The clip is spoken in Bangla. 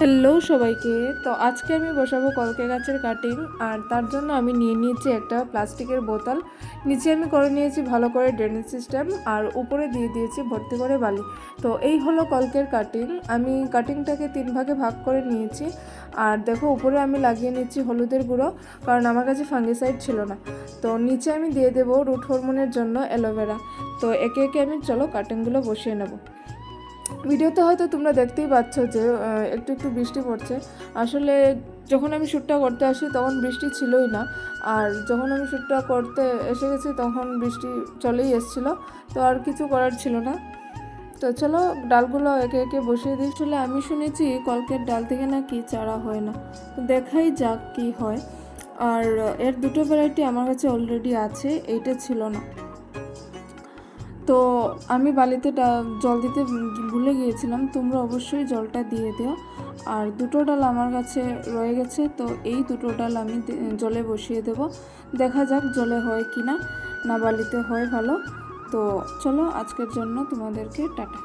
হ্যালো সবাইকে। তো আজকে আমি বসাবো কলকে গাছের কাটিং, আর তার জন্য আমি নিয়ে নিয়েছি একটা প্লাস্টিকের বোতল। নিচে আমি করে নিয়েছি ভালো করে ড্রেনেজ সিস্টেম, আর উপরে দিয়ে দিয়েছি ভর্তি করে বালি। তো এই হলো কলকের কাটিং। আমি কাটিংটাকে 3 ভাগে ভাগ করে নিয়েছি। আর দেখো, উপরে আমি লাগিয়ে নিচ্ছি হলুদের গুঁড়ো, কারণ আমার কাছে ফাঙ্গিসাইড ছিল না। তো নিচে আমি দিয়ে দেবো রুট হরমোনের জন্য অ্যালোভেরা। তো একে একে আমি চলো কাটিংগুলো বসিয়ে নেব। ভিডিওতে হয়তো তোমরা দেখতেই পাচ্ছ যে একটু একটু বৃষ্টি পড়ছে। আসলে যখন আমি শ্যুটটা করতে আসি তখন বৃষ্টি ছিলই না, আর যখন আমি শ্যুটটা করতে এসে গেছি তখন বৃষ্টি চলেই এসেছিলো। তো আর কিছু করার ছিল না। তো চলো ডালগুলো একে একে বসিয়ে দিই। আসলে আমি শুনেছি কলকের ডাল থেকে নাকি চারা হয় না, তো দেখাই যাক কি হয়। আর এর দুটো ভ্যারাইটি আমার কাছে অলরেডি আছে, এইটা ছিল না। তো আমি বালিতে জল দিতে ভুলে গিয়েছিলাম, তোমরা অবশ্যই জলটা দিয়ে দিও। আর দুটো ডাল আমার কাছে রয়ে গেছে, তো এই দুটো ডাল আমি জলে বসিয়ে দেব। দেখা যাক জলে হয় কি না, না বালিতে হয় ভালো। তো চলো আজকের জন্য তোমাদেরকে টাটা।